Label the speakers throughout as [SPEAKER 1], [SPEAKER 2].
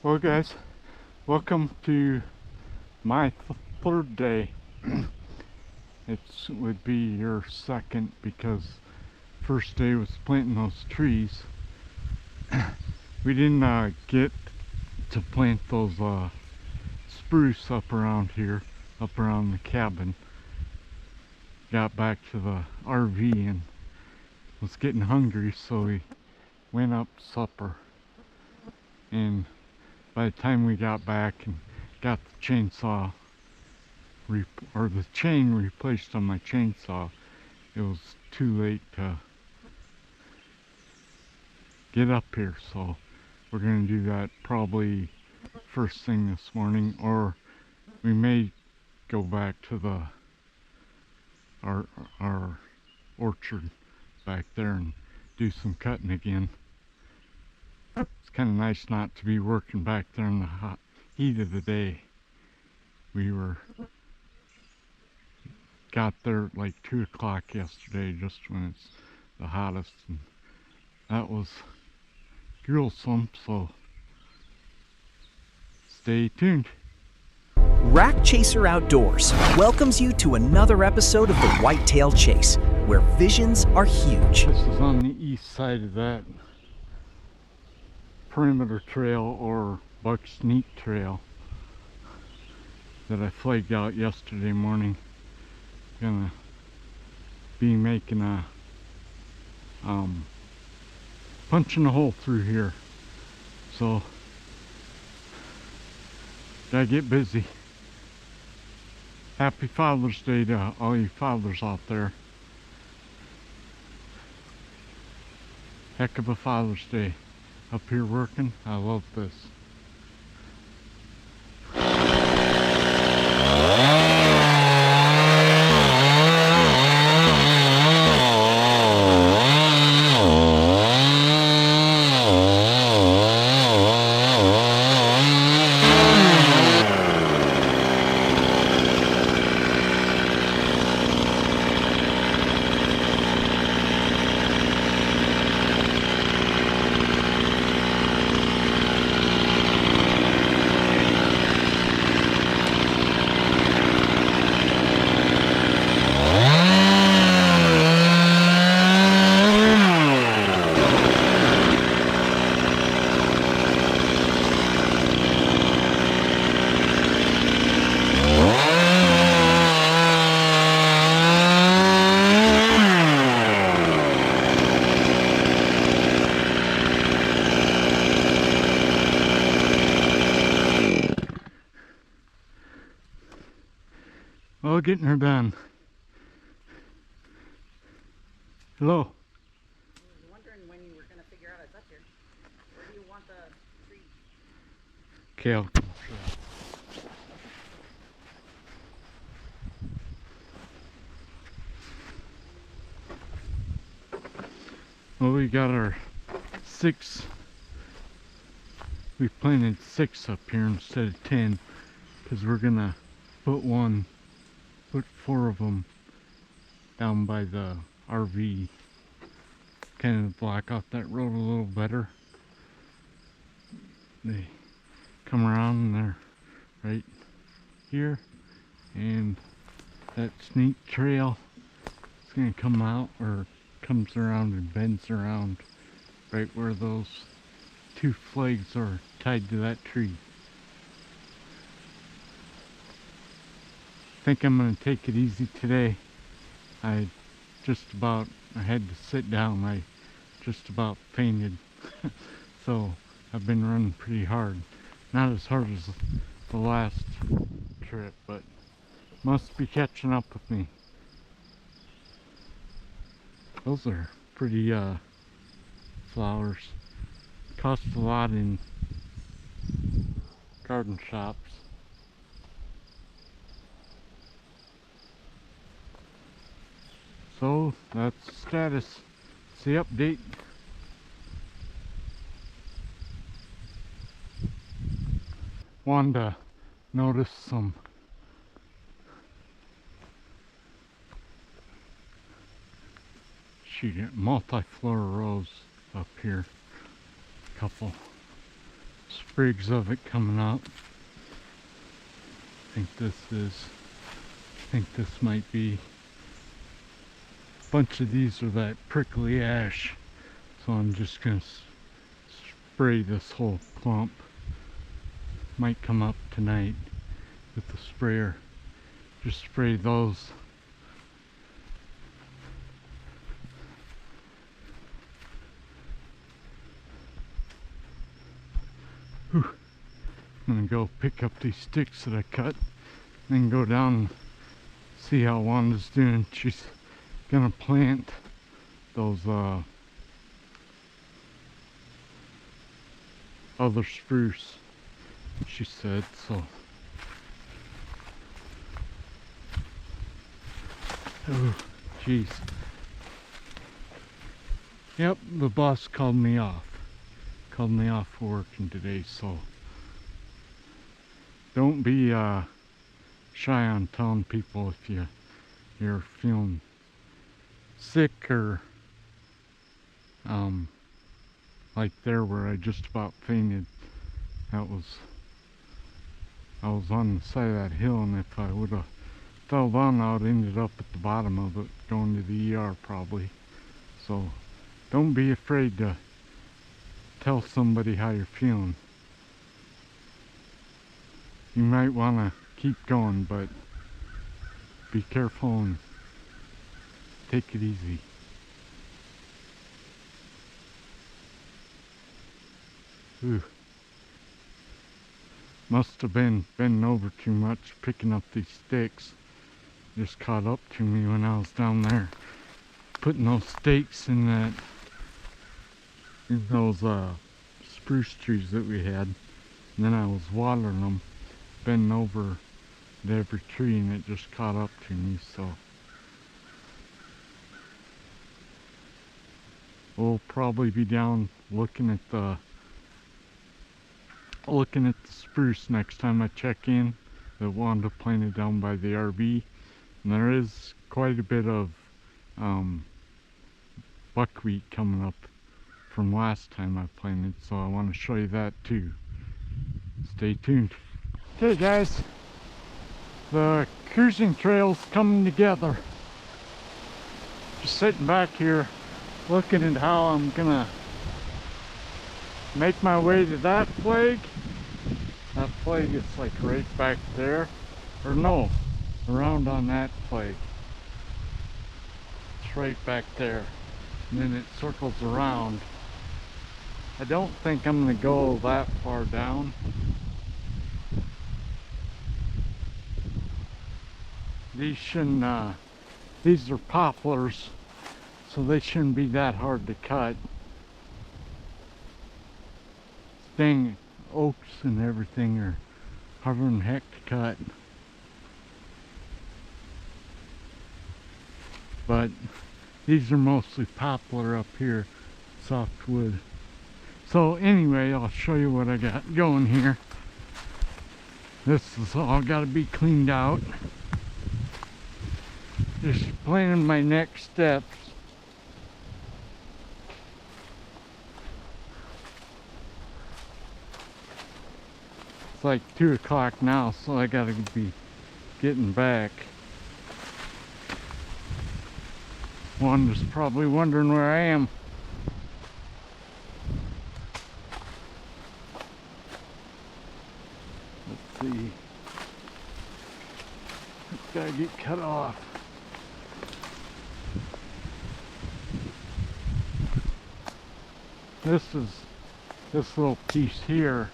[SPEAKER 1] Well guys, welcome to my third day. It would be your second because first day was planting those trees. We didn't get to plant those spruce up around here, up around the cabin. Got back to the RV and was getting hungry, so we went up supper. And by the time we got back and got the chainsaw or the chain replaced on my chainsaw, it was too late to get up here, so we're going to do that probably first thing this morning, or we may go back to our orchard back there and do some cutting again. It's kind of nice not to be working back there in the hot heat of the day. We got there at like 2 o'clock yesterday, just when it's the hottest, and that was gruesome, so stay tuned.
[SPEAKER 2] Rack Chaser Outdoors welcomes you to another episode of the Whitetail Chase, where visions are huge.
[SPEAKER 1] This is on the east side of that perimeter trail or buck sneak trail that I flagged out yesterday morning. Gonna be making a punching a hole through here, so gotta get busy. Happy Father's Day to all you fathers out there. Heck of a Father's Day up here working. I love this. Well, getting her done. Hello.
[SPEAKER 3] I was wondering when you were going to figure out it's up here. Where do you want the tree?
[SPEAKER 1] Okay, I'll come Well, we got our 6. We planted 6 up here instead of 10 because we're gonna put 4 of them down by the RV, kind of block out that road a little better. They come around and they're right here, and that sneak trail is gonna come out, or comes around and bends around right where those 2 flags are tied to that tree. I think I'm going to take it easy today. I had to sit down. I just about fainted. So I've been running pretty hard. Not as hard as the last trip, but must be catching up with me. Those are pretty flowers. Cost a lot in garden shops. So that's the status. It's the update. Wanted to notice some multiflora rose up here. A couple sprigs of it coming up. I think this might be, a bunch of these are that prickly ash, so I'm just gonna spray this whole clump. Might come up tonight with the sprayer. Just spray those. Whew. I'm gonna go pick up these sticks that I cut, then go down and see how Wanda's doing. She's gonna plant those other spruce, she said, so. Oh, jeez. Yep, the boss called me off. Called me off for working today, so don't be shy on telling people if you're feeling sick or like there where I just about fainted. I was on the side of that hill, and if I would have fell down, I would have ended up at the bottom of it, going to the ER probably. So don't be afraid to tell somebody how you're feeling. You might want to keep going, but be careful and take it easy. Ooh. Must have been bending over too much picking up these sticks. Just caught up to me when I was down there putting those stakes in those spruce trees that we had. And then I was watering them, bending over at every tree, and it just caught up to me, so. We'll probably be down looking at the spruce next time I check in, that Wanda planted down by the RV. And there is quite a bit of buckwheat coming up from last time I planted, so I want to show you that too. Stay tuned. Okay guys, the cruising trail's coming together. Just sitting back here looking at how I'm gonna make my way to that flag. That flag is like right back there, or no, around on that flag. It's right back there, and then it circles around. I don't think I'm gonna go that far down. These shouldn't, these are poplars, so they shouldn't be that hard to cut. Dang, oaks and everything are harder than heck to cut. But these are mostly poplar up here, softwood. So anyway, I'll show you what I got going here. This is all got to be cleaned out. Just planning my next steps. It's like 2 o'clock now, so I gotta be getting back. Wanda's probably wondering where I am. Let's see. It's gotta get cut off. This little piece here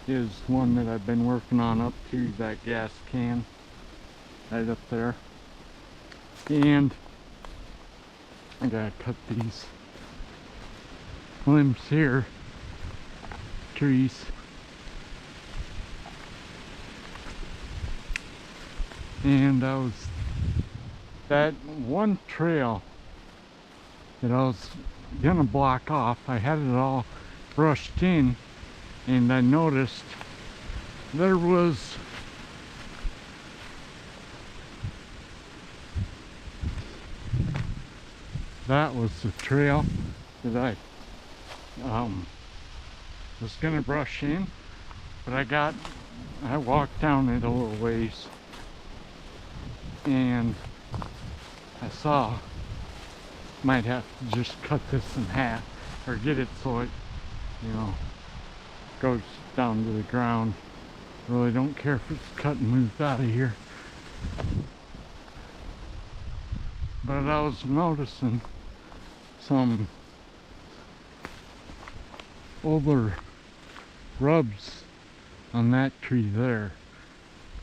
[SPEAKER 1] is one that I've been working on up to that gas can right up there, and I gotta cut these limbs here, trees, and that one trail that I was gonna block off, I had it all brushed in, and I noticed there was that was the trail that I was gonna brush in, but I walked down it a little ways and I saw might have to just cut this in half or get it so it, you know, goes down to the ground. Really don't care if it's cut and moved out of here. But I was noticing some older rubs on that tree there.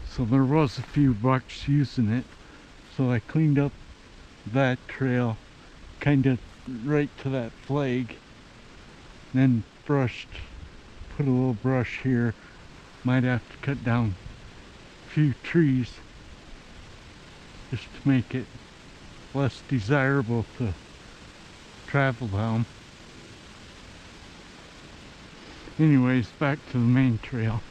[SPEAKER 1] So there was a few bucks using it. So I cleaned up that trail kind of right to that flag. Then brushed, put a little brush here. Might have to cut down a few trees just to make it less desirable to travel down. Anyways, back to the main trail.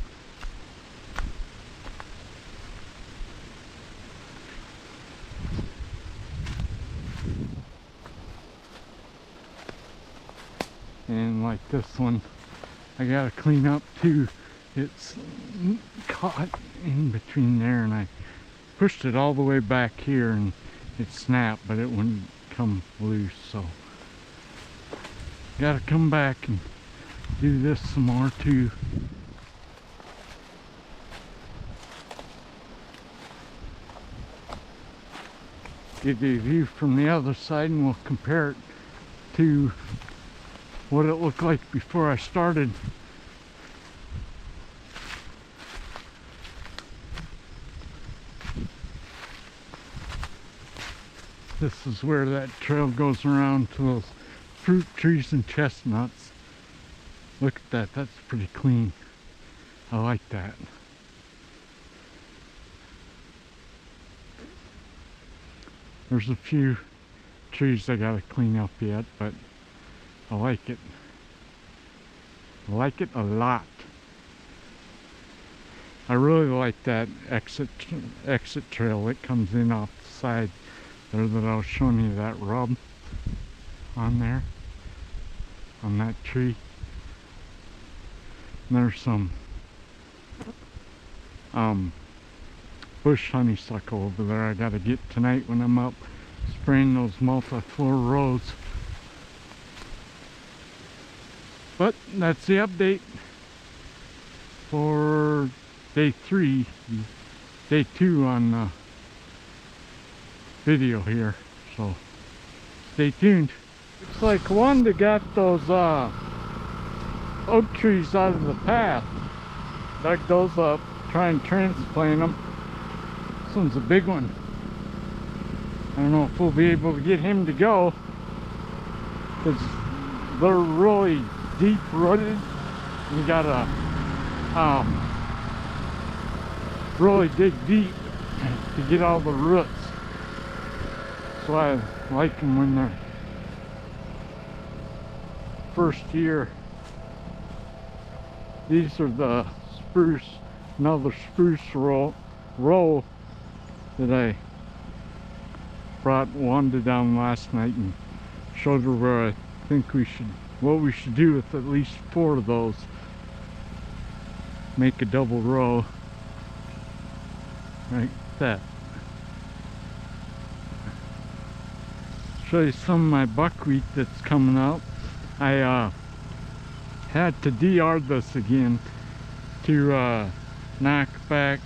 [SPEAKER 1] And like this one, I gotta clean up too. It's caught in between there, and I pushed it all the way back here and it snapped, but it wouldn't come loose, so gotta come back and do this some more too. Give you a view from the other side and we'll compare it to what it looked like before I started. This is where that trail goes around to those fruit trees and chestnuts. Look at that, that's pretty clean. I like that. There's a few trees I gotta clean up yet, but I like it. I like it a lot. I really like that exit trail that comes in off the side there that I was showing you, that rub on there, on that tree. And there's some bush honeysuckle over there I gotta get tonight when I'm up spraying those multi-floor rows. But that's the update for day 3, day 2 on the video here, so stay tuned. Looks like Wanda got those oak trees out of the path, dug those up, try and transplant them. This one's a big one. I don't know if we'll be able to get him to go because they're really deep rooted. You gotta really dig deep to get all the roots. That's why I like them when they're first year. These are the spruce, another spruce row that I brought Wanda down last night and showed her where I think what we should do with at least 4 of those. Make a double row like that. Show you some of my buckwheat that's coming up. I had to DR this again to knock back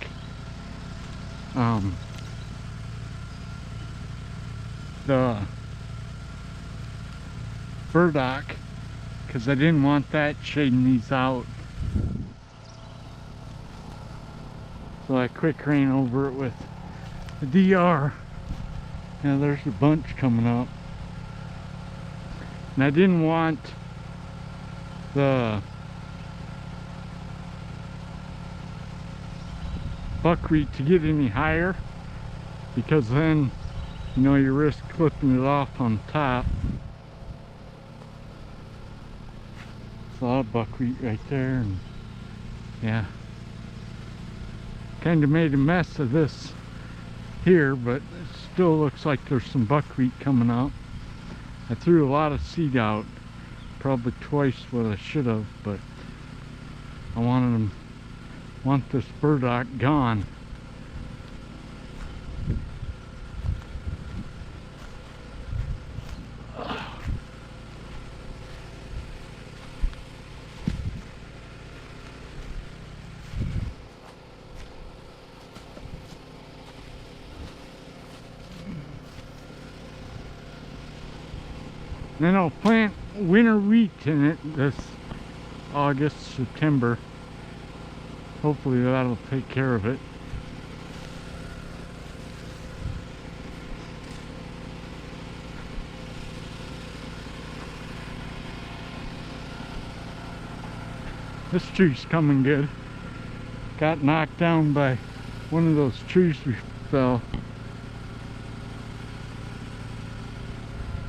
[SPEAKER 1] the burdock because I didn't want that shading these out. So I quick ran over it with the DR. Now there's a bunch coming up. And I didn't want the buckwheat to get any higher because then, you know, you risk clipping it off on top. It's a lot of buckwheat right there, and yeah. Kind of made a mess of this here, but it still looks like there's some buckwheat coming up. I threw a lot of seed out, probably twice what I should have, but I want this burdock gone. Then I'll plant winter wheat in it this August, September. Hopefully that'll take care of it. This tree's coming good. Got knocked down by one of those trees we fell.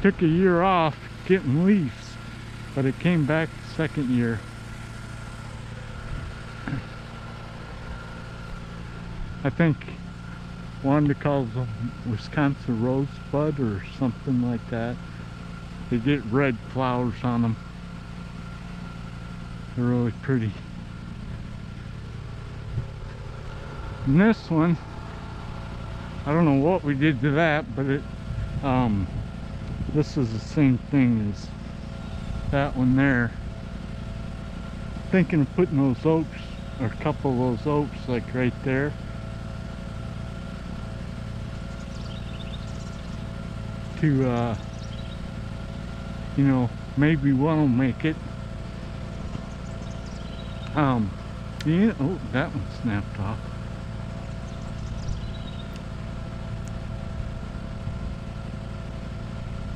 [SPEAKER 1] Took a year off getting leaves, but it came back the second year. I think Wanda calls them Wisconsin rosebud or something like that. They get red flowers on them. They're really pretty. And this one, I don't know what we did to that, but this is the same thing as that one there. Thinking of putting those oaks, or a couple of those oaks, like right there. To, you know, maybe one will make it. Yeah, oh, that one snapped off.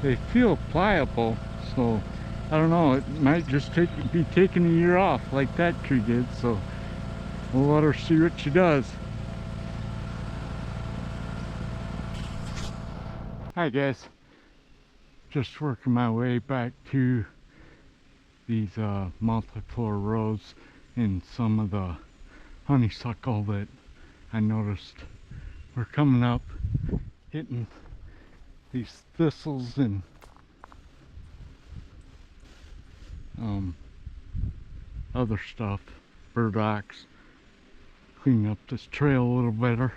[SPEAKER 1] They feel pliable, so I don't know, it might just be taking a year off like that tree did, so we'll let her see what she does. Hi guys, just working my way back to these multiflora rows and some of the honeysuckle that I noticed were coming up, hitting these thistles and other stuff, burdocks, cleaning up this trail a little better.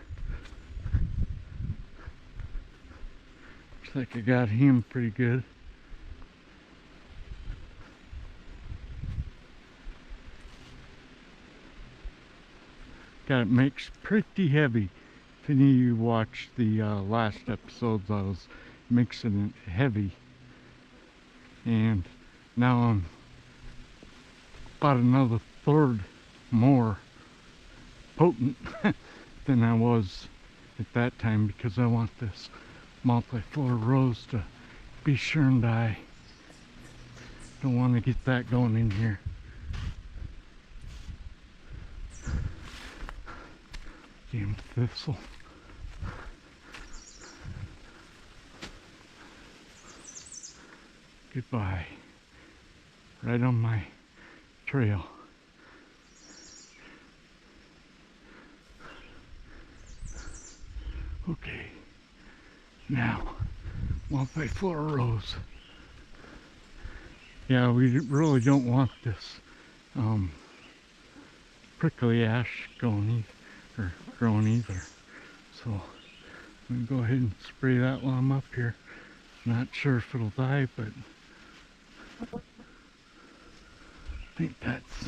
[SPEAKER 1] Looks like I got him pretty good. Got it mixed pretty heavy. If any of you watched the last episodes, I was mixing it heavy, and now I'm about another third more potent than I was at that time, because I want this multiflora rose to be sure and die. Don't want to get that going in here. Damn thistle. Goodbye. Right on my trail. Okay. Now, multiflora rose. Yeah, we really don't want this prickly ash going or growing either. So I'm gonna go ahead and spray that while I'm up here. Not sure if it'll die, but I think that's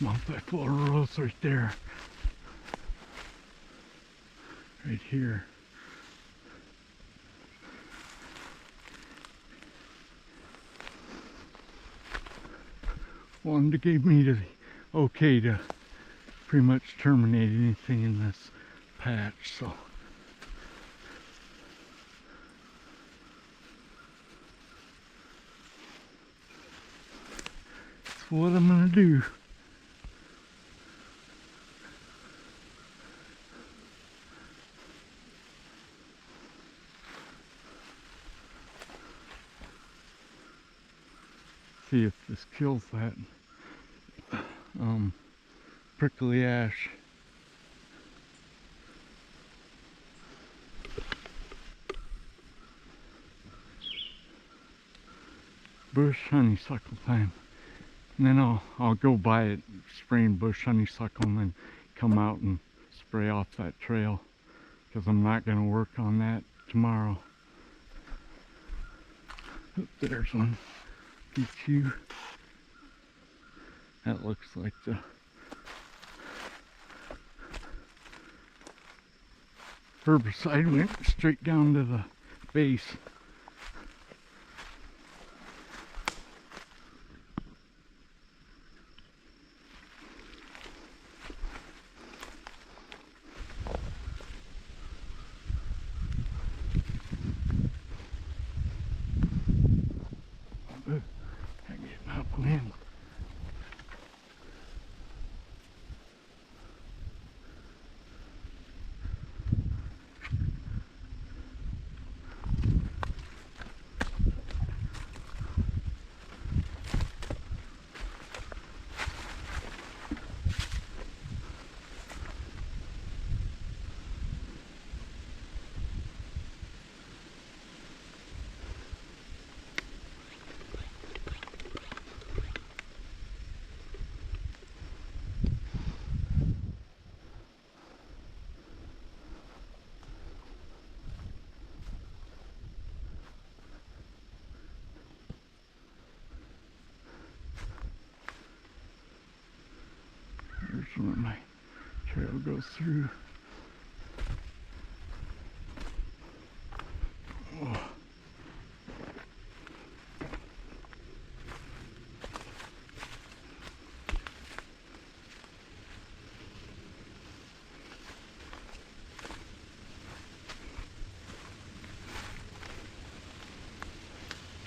[SPEAKER 1] multiflora rose right there. Right here. Wanda gave me the okay to pretty much terminate anything in this patch, so that's what I'm gonna do. See if this kills that prickly ash. Bush honeysuckle time. And then I'll go by it, spraying bush honeysuckle, and then come out and spray off that trail, because I'm not going to work on that tomorrow. Oh, there's one. P2. That looks like the herbicide went straight down to the base. I'm getting upwind. Here's where my trail goes through. Oh.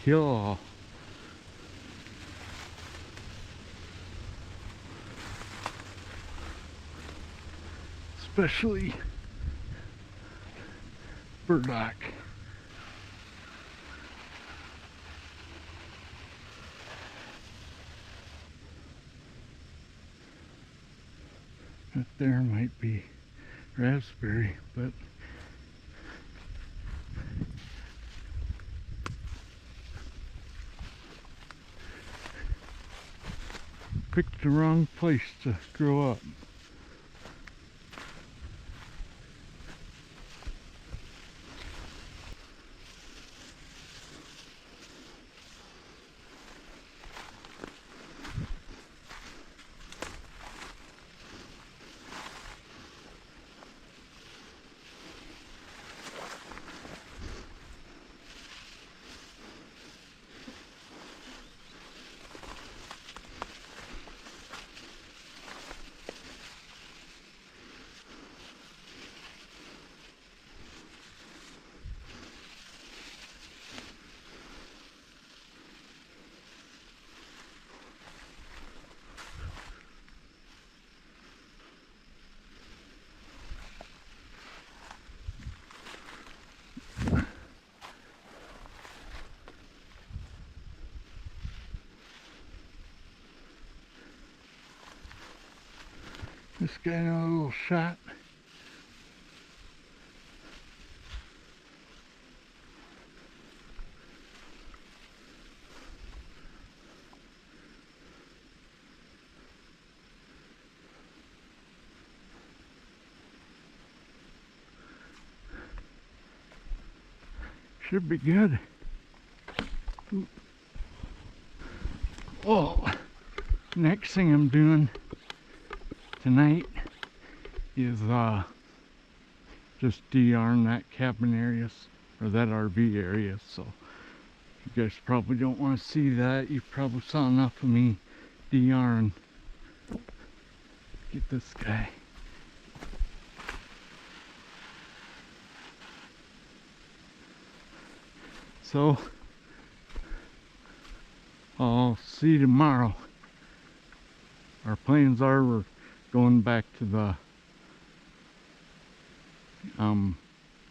[SPEAKER 1] Kill all. Especially burdock. That there might be raspberry, but picked the wrong place to grow up. This guy got a little shot. Should be good. Ooh. Oh, next thing I'm doing tonight is just de-arm that cabin areas, or that RV area. So you guys probably don't want to see that. You probably saw enough of me de-arm. Get this guy. So I'll see you tomorrow. Our plans are we're going back to the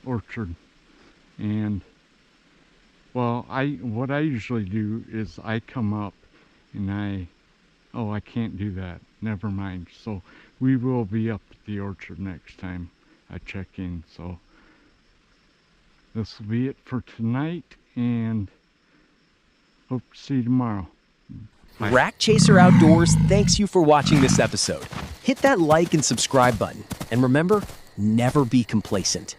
[SPEAKER 1] orchard, and well, what I usually do is I come up and I can't do that, never mind. So we will be up at the orchard next time I check in. So this will be it for tonight, and hope to see you tomorrow.
[SPEAKER 2] Rack Chaser Outdoors thanks you for watching this episode. Hit that like and subscribe button. And remember, never be complacent.